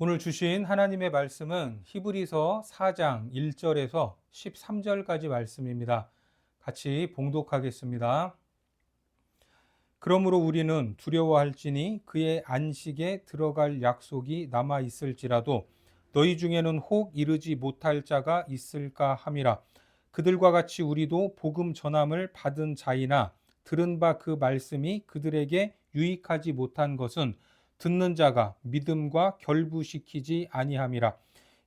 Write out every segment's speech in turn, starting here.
오늘 주신 하나님의 말씀은 히브리서 4장 1절에서 13절까지 말씀입니다. 같이 봉독하겠습니다. 그러므로 우리는 두려워할지니 그의 안식에 들어갈 약속이 남아 있을지라도 너희 중에는 혹 이르지 못할 자가 있을까 함이라. 그들과 같이 우리도 복음 전함을 받은 자이나 들은 바 그 말씀이 그들에게 유익하지 못한 것은 듣는 자가 믿음과 결부시키지 아니함이라.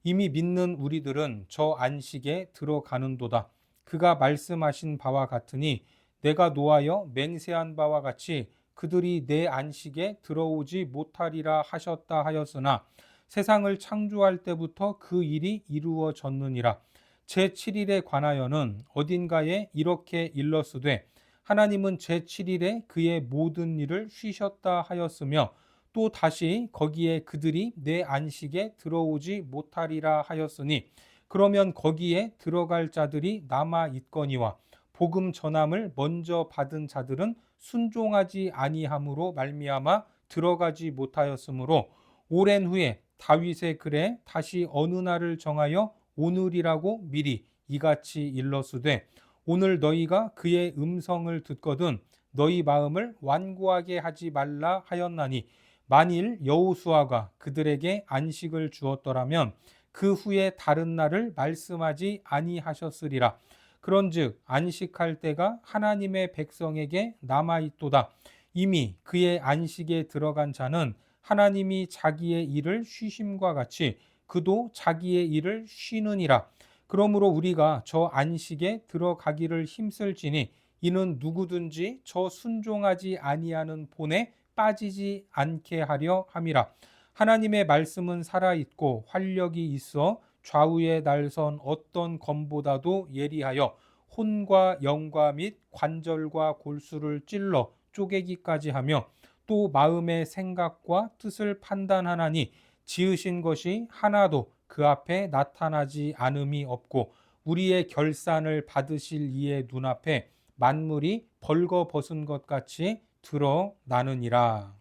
이미 믿는 우리들은 저 안식에 들어가는도다. 그가 말씀하신 바와 같으니 내가 노하여 맹세한 바와 같이 그들이 내 안식에 들어오지 못하리라 하셨다 하였으나 세상을 창조할 때부터 그 일이 이루어졌느니라. 제7일에 관하여는 어딘가에 이렇게 일렀으되 하나님은 제7일에 그의 모든 일을 쉬셨다 하였으며 또 다시 거기에 그들이 내 안식에 들어오지 못하리라 하였으니 그러면 거기에 들어갈 자들이 남아 있거니와 복음 전함을 먼저 받은 자들은 순종하지 아니함으로 말미암아 들어가지 못하였으므로 오랜 후에 다윗의 글에 다시 어느 날을 정하여 오늘이라고 미리 이같이 일렀으되 오늘 너희가 그의 음성을 듣거든 너희 마음을 완고하게 하지 말라 하였나니 만일 여호수아가 그들에게 안식을 주었더라면 그 후에 다른 날을 말씀하지 아니하셨으리라. 그런즉 안식할 때가 하나님의 백성에게 남아 있도다. 이미 그의 안식에 들어간 자는 하나님이 자기의 일을 쉬심과 같이 그도 자기의 일을 쉬느니라. 그러므로 우리가 저 안식에 들어가기를 힘쓸지니 이는 누구든지 저 순종하지 아니하는 본에 빠지지 않게 하려 함이라. 하나님의 말씀은 살아있고 활력이 있어 좌우의 날선 어떤 검보다도 예리하여 혼과 영과 및 관절과 골수를 찔러 쪼개기까지 하며 또 마음의 생각과 뜻을 판단하나니 지으신 것이 하나도 그 앞에 나타나지 않음이 없고 우리의 결산을 받으실 이의 눈앞에 만물이 벌거벗은 것 같이 드러나느니라.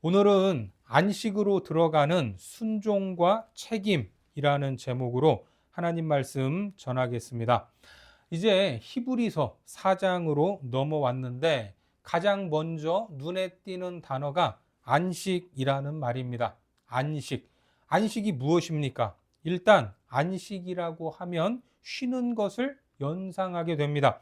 오늘은 안식으로 들어가는 순종과 책임이라는 제목으로 하나님 말씀 전하겠습니다. 이제 히브리서 4장으로 넘어왔는데 가장 먼저 눈에 띄는 단어가 안식이라는 말입니다. 안식. 안식이 무엇입니까? 일단 안식이라고 하면 쉬는 것을 연상하게 됩니다.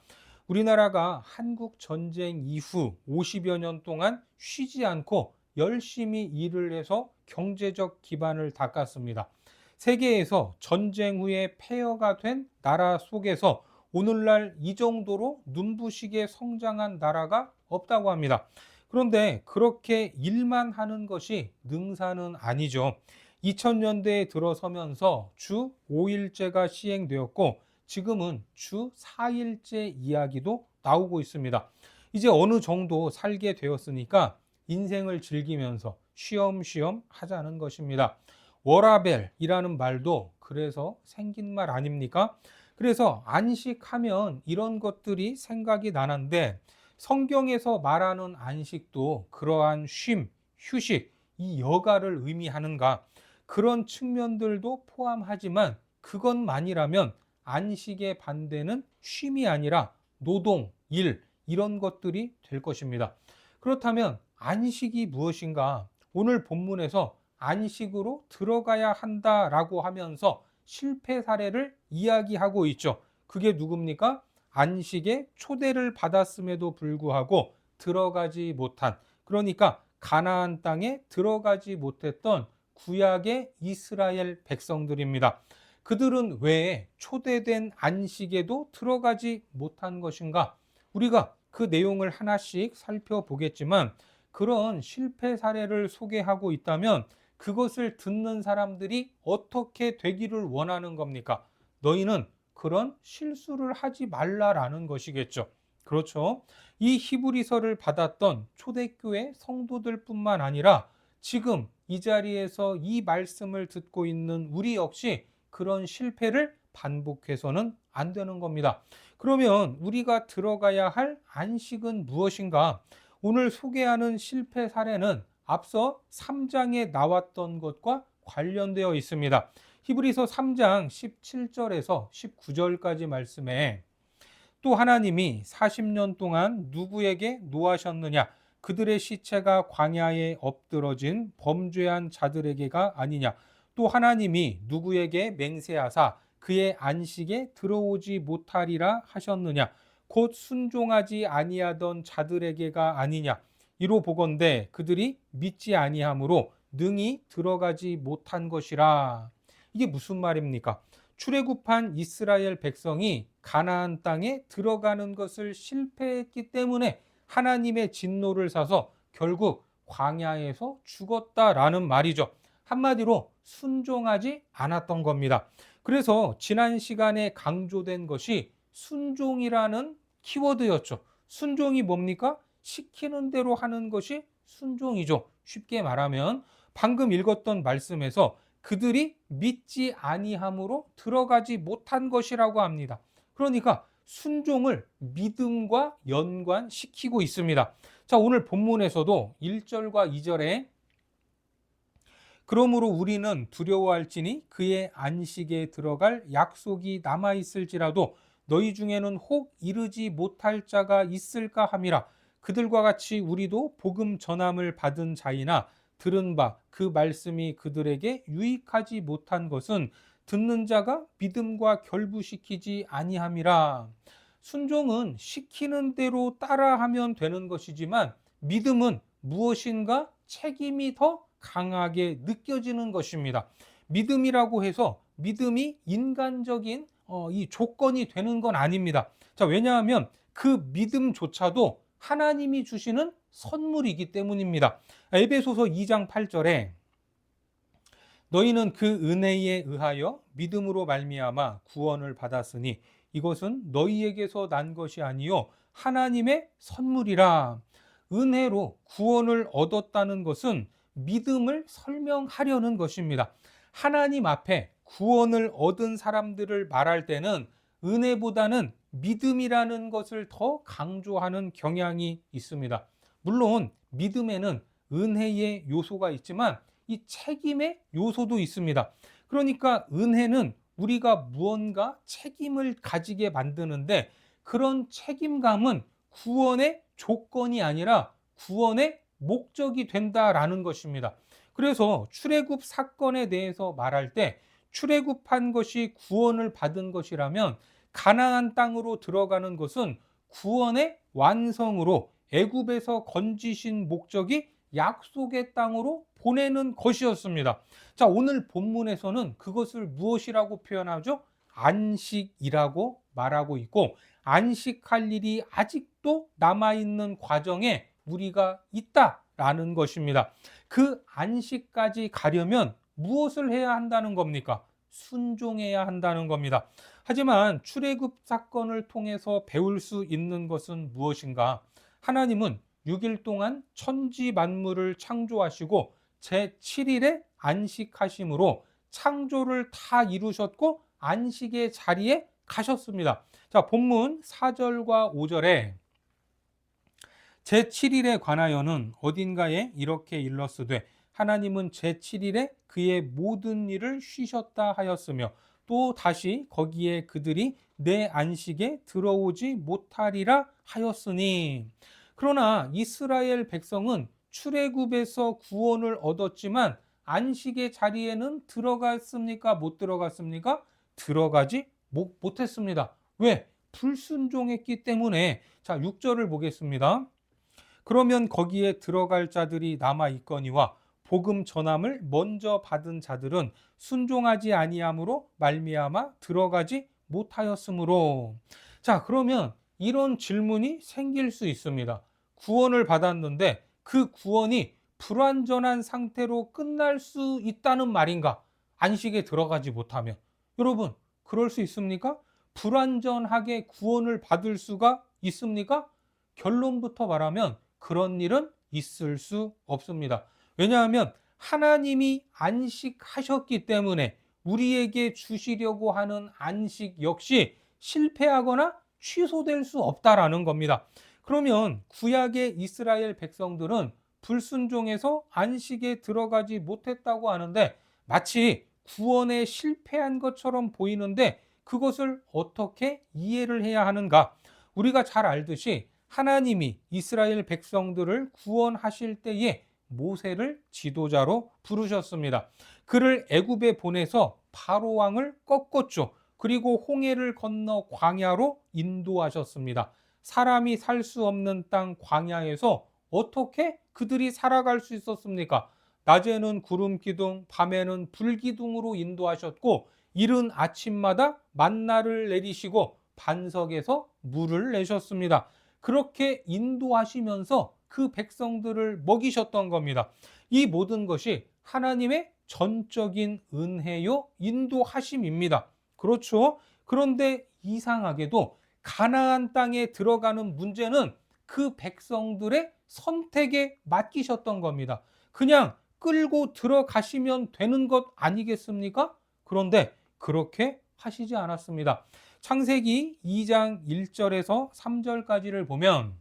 우리나라가 한국 전쟁 이후 50여 년 동안 쉬지 않고 열심히 일을 해서 경제적 기반을 닦았습니다. 세계에서 전쟁 후에 폐허가 된 나라 속에서 오늘날 이 정도로 눈부시게 성장한 나라가 없다고 합니다. 그런데 그렇게 일만 하는 것이 능사는 아니죠. 2000년대에 들어서면서 주 5일제가 시행되었고 지금은 주 4일제 이야기도 나오고 있습니다. 이제 어느 정도 살게 되었으니까 인생을 즐기면서 쉬엄쉬엄 하자는 것입니다. 워라벨이라는 말도 그래서 생긴 말 아닙니까? 그래서 안식하면 이런 것들이 생각이 나는데 성경에서 말하는 안식도 그러한 쉼, 휴식, 이 여가를 의미하는가? 그런 측면들도 포함하지만 그것만이라면 안식의 반대는 쉼이 아니라 노동, 일, 이런 것들이 될 것입니다. 그렇다면 안식이 무엇인가? 오늘 본문에서 안식으로 들어가야 한다라고 하면서 실패 사례를 이야기하고 있죠. 그게 누굽니까? 안식에 초대를 받았음에도 불구하고 들어가지 못한, 그러니까 가나안 땅에 들어가지 못했던 구약의 이스라엘 백성들입니다. 그들은 왜 초대된 안식에도 들어가지 못한 것인가? 우리가 그 내용을 하나씩 살펴보겠지만 그런 실패 사례를 소개하고 있다면 그것을 듣는 사람들이 어떻게 되기를 원하는 겁니까? 너희는 그런 실수를 하지 말라라는 것이겠죠. 그렇죠. 이 히브리서를 받았던 초대교회 성도들뿐만 아니라 지금 이 자리에서 이 말씀을 듣고 있는 우리 역시 그런 실패를 반복해서는 안 되는 겁니다. 그러면 우리가 들어가야 할 안식은 무엇인가? 오늘 소개하는 실패 사례는 앞서 3장에 나왔던 것과 관련되어 있습니다. 히브리서 3장 17절에서 19절까지 말씀에 또 하나님이 40년 동안 누구에게 노하셨느냐? 그들의 시체가 광야에 엎드러진 범죄한 자들에게가 아니냐? 또 하나님이 누구에게 맹세하사 그의 안식에 들어오지 못하리라 하셨느냐? 곧 순종하지 아니하던 자들에게가 아니냐? 이로 보건대 그들이 믿지 아니함으로 능히 들어가지 못한 것이라. 이게 무슨 말입니까? 출애굽한 이스라엘 백성이 가나안 땅에 들어가는 것을 실패했기 때문에 하나님의 진노를 사서 결국 광야에서 죽었다라는 말이죠. 한마디로 순종하지 않았던 겁니다. 그래서 지난 시간에 강조된 것이 순종이라는 키워드였죠. 순종이 뭡니까? 시키는 대로 하는 것이 순종이죠. 쉽게 말하면 방금 읽었던 말씀에서 그들이 믿지 아니함으로 들어가지 못한 것이라고 합니다. 그러니까 순종을 믿음과 연관시키고 있습니다. 자, 오늘 본문에서도 1절과 2절에 그러므로 우리는 두려워할지니 그의 안식에 들어갈 약속이 남아 있을지라도 너희 중에는 혹 이르지 못할 자가 있을까 함이라. 그들과 같이 우리도 복음 전함을 받은 자이나 들은 바 그 말씀이 그들에게 유익하지 못한 것은 듣는 자가 믿음과 결부시키지 아니함이라. 순종은 시키는 대로 따라하면 되는 것이지만 믿음은 무엇인가 책임이 더 강하게 느껴지는 것입니다. 믿음이라고 해서 믿음이 인간적인 이 조건이 되는 건 아닙니다. 자, 왜냐하면 그 믿음조차도 하나님이 주시는 선물이기 때문입니다. 에베소서 2장 8절에 너희는 그 은혜에 의하여 믿음으로 말미암아 구원을 받았으니 이것은 너희에게서 난 것이 아니요 하나님의 선물이라. 은혜로 구원을 얻었다는 것은 믿음을 설명하려는 것입니다. 하나님 앞에 구원을 얻은 사람들을 말할 때는 은혜보다는 믿음이라는 것을 더 강조하는 경향이 있습니다. 물론 믿음에는 은혜의 요소가 있지만 이 책임의 요소도 있습니다. 그러니까 은혜는 우리가 무언가 책임을 가지게 만드는데 그런 책임감은 구원의 조건이 아니라 구원의 목적이 된다라는 것입니다. 그래서 출애굽 사건에 대해서 말할 때 출애굽한 것이 구원을 받은 것이라면 가나안 땅으로 들어가는 것은 구원의 완성으로 애굽에서 건지신 목적이 약속의 땅으로 보내는 것이었습니다. 자, 오늘 본문에서는 그것을 무엇이라고 표현하죠? 안식이라고 말하고 있고 안식할 일이 아직도 남아있는 과정에 우리가 있다라는 것입니다. 그 안식까지 가려면 무엇을 해야 한다는 겁니까? 순종해야 한다는 겁니다. 하지만 출애굽 사건을 통해서 배울 수 있는 것은 무엇인가? 하나님은 6일 동안 천지 만물을 창조하시고 제7일에 안식하심으로 창조를 다 이루셨고 안식의 자리에 가셨습니다. 자, 본문 4절과 5절에 제7일에 관하여는 어딘가에 이렇게 일렀으되 하나님은 제7일에 그의 모든 일을 쉬셨다 하였으며 또 다시 거기에 그들이 내 안식에 들어오지 못하리라 하였으니. 그러나 이스라엘 백성은 출애굽에서 구원을 얻었지만 안식의 자리에는 들어갔습니까? 못 들어갔습니까? 들어가지 못했습니다. 왜? 불순종했기 때문에. 자, 6절을 보겠습니다. 그러면 거기에 들어갈 자들이 남아 있거니와 복음 전함을 먼저 받은 자들은 순종하지 아니함으로 말미암아 들어가지 못하였으므로. 자, 그러면 이런 질문이 생길 수 있습니다. 구원을 받았는데 그 구원이 불완전한 상태로 끝날 수 있다는 말인가? 안식에 들어가지 못하면. 여러분, 그럴 수 있습니까? 불완전하게 구원을 받을 수가 있습니까? 결론부터 말하면 그런 일은 있을 수 없습니다. 왜냐하면 하나님이 안식하셨기 때문에 우리에게 주시려고 하는 안식 역시 실패하거나 취소될 수 없다라는 겁니다. 그러면 구약의 이스라엘 백성들은 불순종해서 안식에 들어가지 못했다고 하는데 마치 구원에 실패한 것처럼 보이는데 그것을 어떻게 이해를 해야 하는가? 우리가 잘 알듯이 하나님이 이스라엘 백성들을 구원하실 때에 모세를 지도자로 부르셨습니다. 그를 애굽에 보내서 바로 왕을 꺾었죠. 그리고 홍해를 건너 광야로 인도하셨습니다. 사람이 살 수 없는 땅 광야에서 어떻게 그들이 살아갈 수 있었습니까? 낮에는 구름 기둥, 밤에는 불 기둥으로 인도하셨고 이른 아침마다 만나를 내리시고 반석에서 물을 내셨습니다. 그렇게 인도하시면서 그 백성들을 먹이셨던 겁니다. 이 모든 것이 하나님의 전적인 은혜요 인도하심입니다. 그렇죠? 그런데 이상하게도 가나안 땅에 들어가는 문제는 그 백성들의 선택에 맡기셨던 겁니다. 그냥 끌고 들어가시면 되는 것 아니겠습니까? 그런데 그렇게 하시지 않았습니다. 창세기 2장 1절에서 3절까지를 보면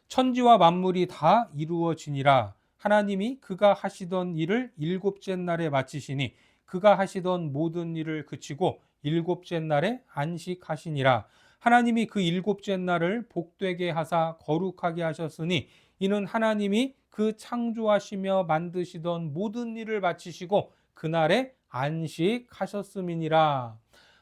천지와 만물이 다 이루어지니라. 하나님이 그가 하시던 일을 일곱째 날에 마치시니 그가 하시던 모든 일을 그치고 일곱째 날에 안식하시니라. 하나님이 그 일곱째 날을 복되게 하사 거룩하게 하셨으니 이는 하나님이 그 창조하시며 만드시던 모든 일을 마치시고 그날에 안식하셨음이니라.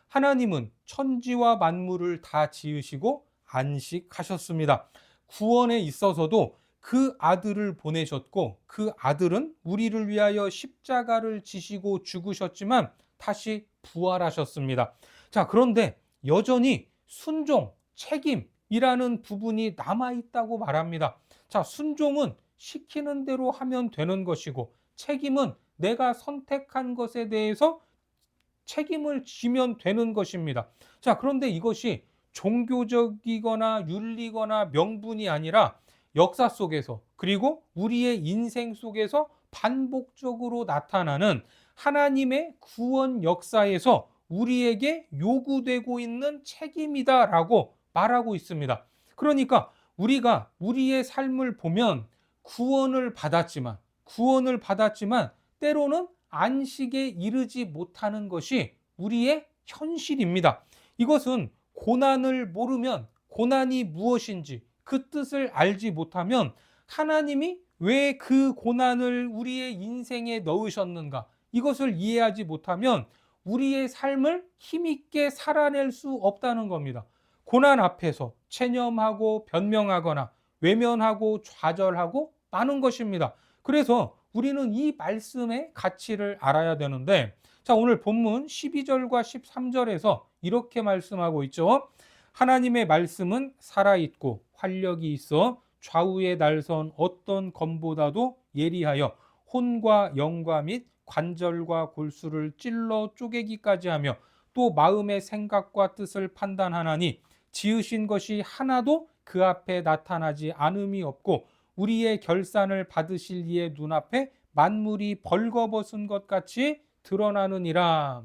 하나님은 천지와 만물을 다 지으시고 안식하셨습니다. 구원에 있어서도 그 아들을 보내셨고 그 아들은 우리를 위하여 십자가를 지시고 죽으셨지만 다시 부활하셨습니다. 자, 그런데 여전히 순종, 책임이라는 부분이 남아있다고 말합니다. 자, 순종은 시키는 대로 하면 되는 것이고 책임은 내가 선택한 것에 대해서 책임을 지면 되는 것입니다. 자, 그런데 이것이 종교적이거나 윤리거나 명분이 아니라 역사 속에서 그리고 우리의 인생 속에서 반복적으로 나타나는 하나님의 구원 역사에서 우리에게 요구되고 있는 책임이다라고 말하고 있습니다. 그러니까 우리가 우리의 삶을 보면 구원을 받았지만 때로는 안식에 이르지 못하는 것이 우리의 현실입니다. 이것은 고난을 모르면 고난이 무엇인지 그 뜻을 알지 못하면 하나님이 왜 그 고난을 우리의 인생에 넣으셨는가 이것을 이해하지 못하면 우리의 삶을 힘있게 살아낼 수 없다는 겁니다. 고난 앞에서 체념하고 변명하거나 외면하고 좌절하고 마는 것입니다. 그래서 우리는 이 말씀의 가치를 알아야 되는데, 자, 오늘 본문 12절과 13절에서 이렇게 말씀하고 있죠. 하나님의 말씀은 살아있고 활력이 있어 좌우의 날선 어떤 검보다도 예리하여 혼과 영과 및 관절과 골수를 찔러 쪼개기까지 하며 또 마음의 생각과 뜻을 판단하나니 지으신 것이 하나도 그 앞에 나타나지 않음이 없고 우리의 결산을 받으실 이의 눈앞에 만물이 벌거벗은 것 같이 드러나느니라.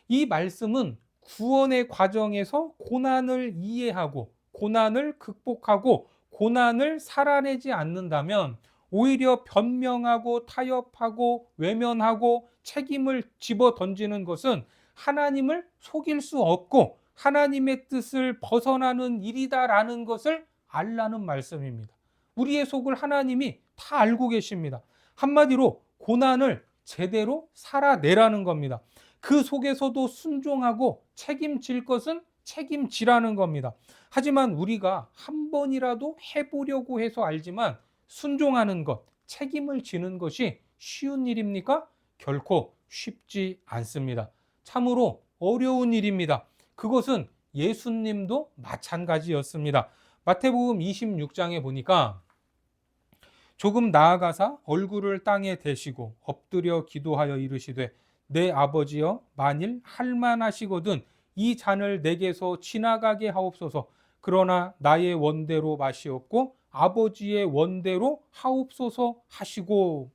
이 말씀은 구원의 과정에서 고난을 이해하고 고난을 극복하고 고난을 살아내지 않는다면 오히려 변명하고 타협하고 외면하고 책임을 집어 던지는 것은 하나님을 속일 수 없고 하나님의 뜻을 벗어나는 일이다라는 것을 알라는 말씀입니다. 우리의 속을 하나님이 다 알고 계십니다. 한마디로 고난을 제대로 살아내라는 겁니다. 그 속에서도 순종하고 책임질 것은 책임지라는 겁니다. 하지만 우리가 한 번이라도 해보려고 해서 알지만 순종하는 것, 책임을 지는 것이 쉬운 일입니까? 결코 쉽지 않습니다. 참으로 어려운 일입니다. 그것은 예수님도 마찬가지였습니다. 마태복음 26장에 보니까 조금 나아가사 얼굴을 땅에 대시고 엎드려 기도하여 이르시되 내 아버지여 만일 할만하시거든 이 잔을 내게서 지나가게 하옵소서. 그러나 나의 원대로 마시옵고 아버지의 원대로 하옵소서 하시고.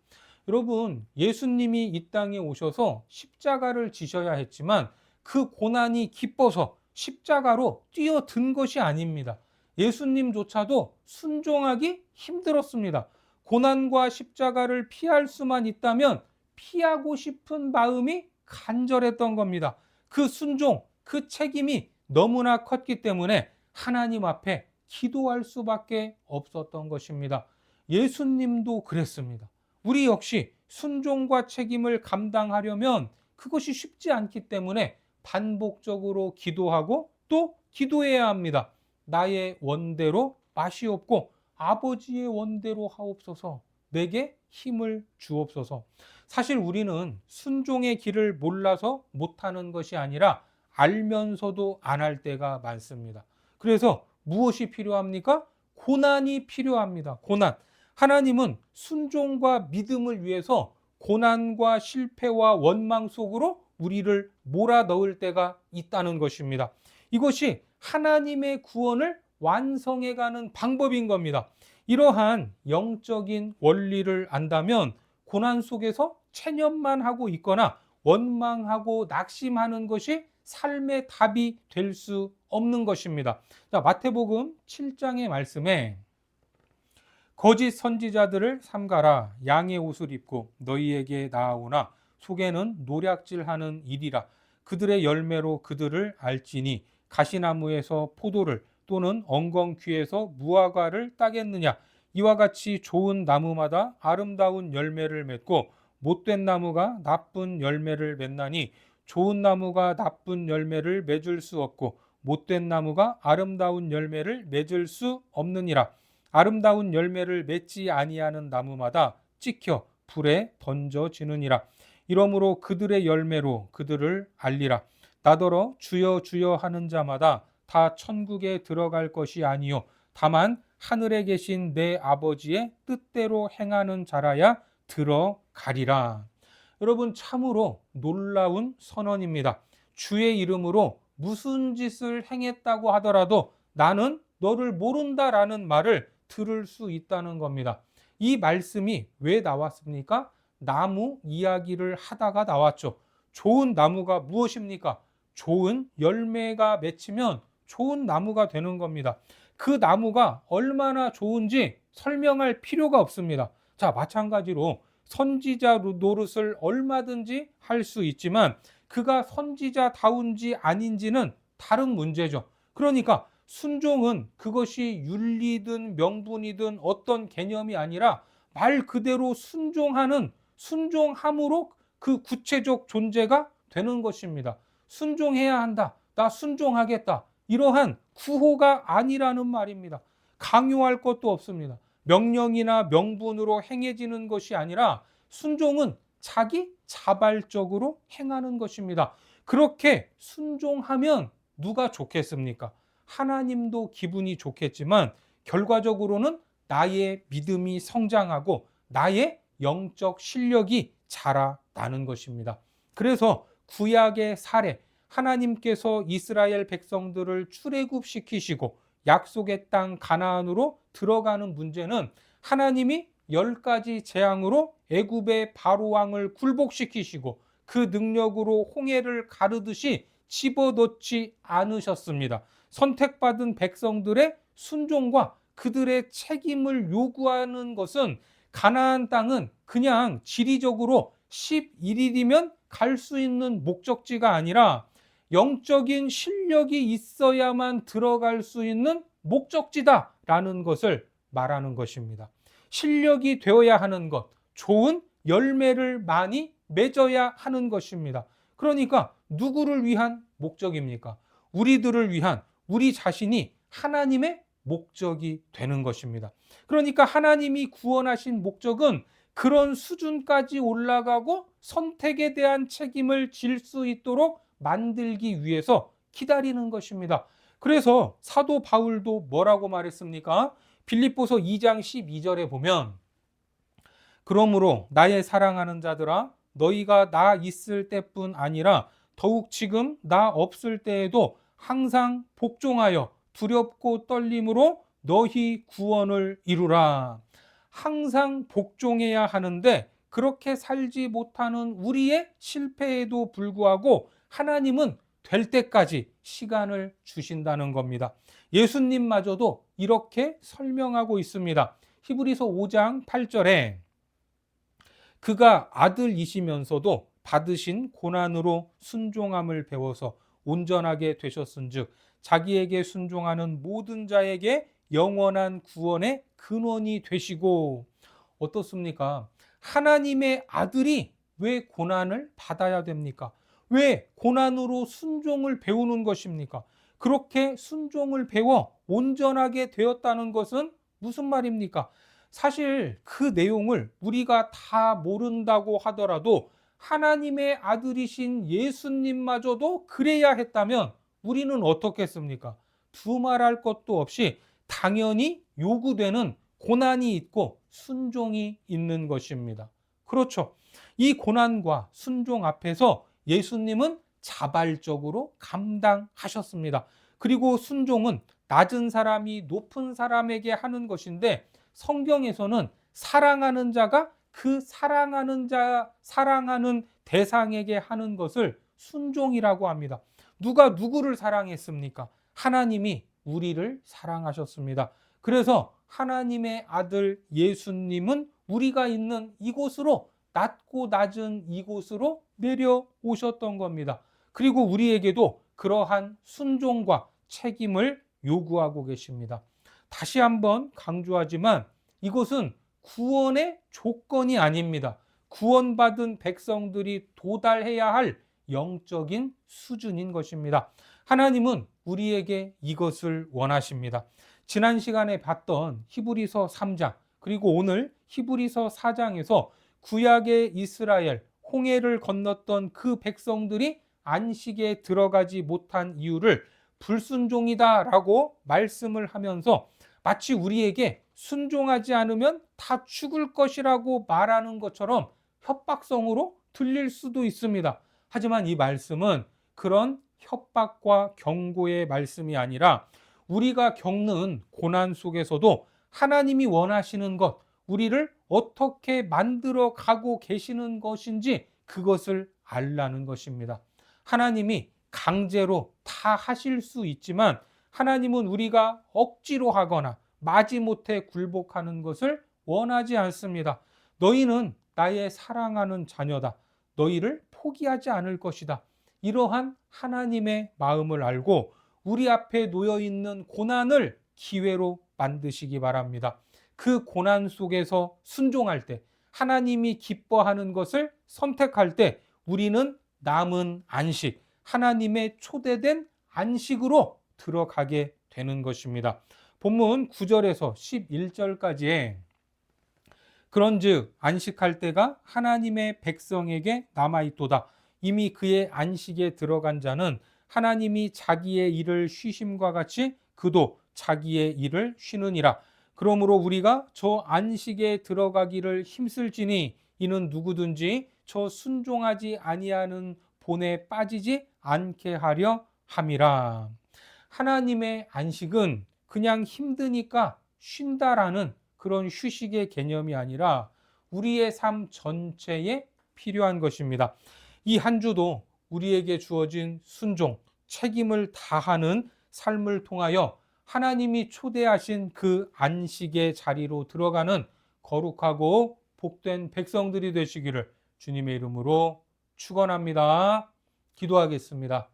여러분, 예수님이 이 땅에 오셔서 십자가를 지셔야 했지만 그 고난이 기뻐서 십자가로 뛰어든 것이 아닙니다. 예수님조차도 순종하기 힘들었습니다. 고난과 십자가를 피할 수만 있다면 피하고 싶은 마음이 간절했던 겁니다. 그 순종, 그 책임이 너무나 컸기 때문에 하나님 앞에 기도할 수밖에 없었던 것입니다. 예수님도 그랬습니다. 우리 역시 순종과 책임을 감당하려면 그것이 쉽지 않기 때문에 반복적으로 기도하고 또 기도해야 합니다. 나의 원대로 마시옵고 아버지의 원대로 하옵소서. 내게 힘을 주옵소서. 사실 우리는 순종의 길을 몰라서 못하는 것이 아니라 알면서도 안 할 때가 많습니다. 그래서 무엇이 필요합니까? 고난이 필요합니다. 고난. 하나님은 순종과 믿음을 위해서 고난과 실패와 원망 속으로 우리를 몰아넣을 때가 있다는 것입니다. 이것이 하나님의 구원을 완성해가는 방법인 겁니다. 이러한 영적인 원리를 안다면 고난 속에서 체념만 하고 있거나 원망하고 낙심하는 것이 삶의 답이 될 수 없는 것입니다. 자, 마태복음 7장의 말씀에 거짓 선지자들을 삼가라. 양의 옷을 입고 너희에게 나아오나 속에는 노략질하는 일이라. 그들의 열매로 그들을 알지니 가시나무에서 포도를 또는 엉겅퀴에서 무화과를 따겠느냐. 이와 같이 좋은 나무마다 아름다운 열매를 맺고 못된 나무가 나쁜 열매를 맺나니 좋은 나무가 나쁜 열매를 맺을 수 없고 못된 나무가 아름다운 열매를 맺을 수 없느니라. 아름다운 열매를 맺지 아니하는 나무마다 찍혀 불에 던져지느니라. 이러므로 그들의 열매로 그들을 알리라. 나더러 주여 주여 하는 자마다 다 천국에 들어갈 것이 아니요 다만 하늘에 계신 내 아버지의 뜻대로 행하는 자라야 들어가리라. 여러분, 참으로 놀라운 선언입니다. 주의 이름으로 무슨 짓을 행했다고 하더라도 나는 너를 모른다라는 말을 들을 수 있다는 겁니다. 이 말씀이 왜 나왔습니까? 나무 이야기를 하다가 나왔죠. 좋은 나무가 무엇입니까? 좋은 열매가 맺히면 좋은 나무가 되는 겁니다. 그 나무가 얼마나 좋은지 설명할 필요가 없습니다. 자, 마찬가지로 선지자 노릇을 얼마든지 할 수 있지만 그가 선지자다운지 아닌지는 다른 문제죠. 그러니까 순종은 그것이 윤리든 명분이든 어떤 개념이 아니라 말 그대로 순종함으로 그 구체적 존재가 되는 것입니다. 순종해야 한다. 나 순종하겠다. 이러한 구호가 아니라는 말입니다. 강요할 것도 없습니다. 명령이나 명분으로 행해지는 것이 아니라 순종은 자기 자발적으로 행하는 것입니다. 그렇게 순종하면 누가 좋겠습니까? 하나님도 기분이 좋겠지만 결과적으로는 나의 믿음이 성장하고 나의 영적 실력이 자라나는 것입니다. 그래서 구약의 사례, 하나님께서 이스라엘 백성들을 출애굽시키시고 약속의 땅 가나안으로 들어가는 문제는 하나님이 10가지 재앙으로 애굽의 바로 왕을 굴복시키시고 그 능력으로 홍해를 가르듯이 집어넣지 않으셨습니다. 선택받은 백성들의 순종과 그들의 책임을 요구하는 것은 가나안 땅은 그냥 지리적으로 11일이면 갈 수 있는 목적지가 아니라 영적인 실력이 있어야만 들어갈 수 있는 목적지다라는 것을 말하는 것입니다. 실력이 되어야 하는 것, 좋은 열매를 많이 맺어야 하는 것입니다. 그러니까 누구를 위한 목적입니까? 우리들을 위한, 우리 자신이 하나님의 목적이 되는 것입니다. 그러니까 하나님이 구원하신 목적은 그런 수준까지 올라가고 선택에 대한 책임을 질 수 있도록 만들기 위해서 기다리는 것입니다. 그래서 사도 바울도 뭐라고 말했습니까? 빌립보서 2장 12절에 보면 그러므로 나의 사랑하는 자들아 너희가 나 있을 때뿐 아니라 더욱 지금 나 없을 때에도 항상 복종하여 두렵고 떨림으로 너희 구원을 이루라. 항상 복종해야 하는데 그렇게 살지 못하는 우리의 실패에도 불구하고 하나님은 될 때까지 시간을 주신다는 겁니다. 예수님마저도 이렇게 설명하고 있습니다. 히브리서 5장 8절에 그가 아들이시면서도 받으신 고난으로 순종함을 배워서 온전하게 되셨은즉 자기에게 순종하는 모든 자에게 영원한 구원의 근원이 되시고. 어떻습니까? 하나님의 아들이 왜 고난을 받아야 됩니까? 왜 고난으로 순종을 배우는 것입니까? 그렇게 순종을 배워 온전하게 되었다는 것은 무슨 말입니까? 사실 그 내용을 우리가 다 모른다고 하더라도 하나님의 아들이신 예수님마저도 그래야 했다면 우리는 어떻겠습니까? 두말할 것도 없이 당연히 요구되는 고난이 있고 순종이 있는 것입니다. 그렇죠. 이 고난과 순종 앞에서 예수님은 자발적으로 감당하셨습니다. 그리고 순종은 낮은 사람이 높은 사람에게 하는 것인데 성경에서는 사랑하는 자가 그 사랑하는 대상에게 하는 것을 순종이라고 합니다. 누가 누구를 사랑했습니까? 하나님이 우리를 사랑하셨습니다. 그래서 하나님의 아들 예수님은 우리가 있는 이곳으로, 낮고 낮은 이곳으로 내려오셨던 겁니다. 그리고 우리에게도 그러한 순종과 책임을 요구하고 계십니다. 다시 한번 강조하지만 이것은 구원의 조건이 아닙니다. 구원받은 백성들이 도달해야 할 영적인 수준인 것입니다. 하나님은 우리에게 이것을 원하십니다. 지난 시간에 봤던 히브리서 3장 그리고 오늘 히브리서 4장에서 구약의 이스라엘 홍해를 건넜던 그 백성들이 안식에 들어가지 못한 이유를 불순종이다라고 말씀을 하면서 마치 우리에게 순종하지 않으면 다 죽을 것이라고 말하는 것처럼 협박성으로 들릴 수도 있습니다. 하지만 이 말씀은 그런 협박과 경고의 말씀이 아니라 우리가 겪는 고난 속에서도 하나님이 원하시는 것, 우리를 어떻게 만들어 가고 계시는 것인지 그것을 알라는 것입니다. 하나님이 강제로 다 하실 수 있지만 하나님은 우리가 억지로 하거나 마지못해 굴복하는 것을 원하지 않습니다. 너희는 나의 사랑하는 자녀다. 너희를 포기하지 않을 것이다. 이러한 하나님의 마음을 알고 우리 앞에 놓여 있는 고난을 기회로 만드시기 바랍니다. 그 고난 속에서 순종할 때, 하나님이 기뻐하는 것을 선택할 때 우리는 남은 안식, 하나님의 초대된 안식으로 들어가게 되는 것입니다. 본문 9절에서 11절까지에 그런즉 안식할 때가 하나님의 백성에게 남아있도다. 이미 그의 안식에 들어간 자는 하나님이 자기의 일을 쉬심과 같이 그도 자기의 일을 쉬느니라. 그러므로 우리가 저 안식에 들어가기를 힘쓸지니 이는 누구든지 저 순종하지 아니하는 본에 빠지지 않게 하려 함이라. 하나님의 안식은 그냥 힘드니까 쉰다라는 그런 휴식의 개념이 아니라 우리의 삶 전체에 필요한 것입니다. 이 한 주도 우리에게 주어진 순종, 책임을 다하는 삶을 통하여 하나님이 초대하신 그 안식의 자리로 들어가는 거룩하고 복된 백성들이 되시기를 주님의 이름으로 축원합니다. 기도하겠습니다.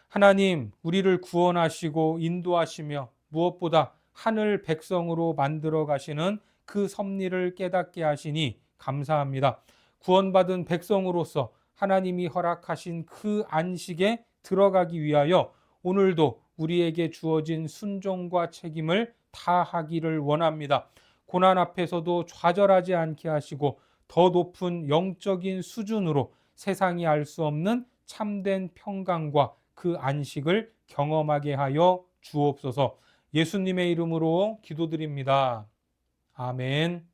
하나님, 우리를 구원하시고 인도하시며 무엇보다 하늘 백성으로 만들어 가시는 그 섭리를 깨닫게 하시니 감사합니다. 구원받은 백성으로서 하나님이 허락하신 그 안식에 들어가기 위하여 오늘도 우리에게 주어진 순종과 책임을 다하기를 원합니다. 고난 앞에서도 좌절하지 않게 하시고 더 높은 영적인 수준으로 세상이 알 수 없는 참된 평강과 그 안식을 경험하게 하여 주옵소서. 예수님의 이름으로 기도드립니다. 아멘.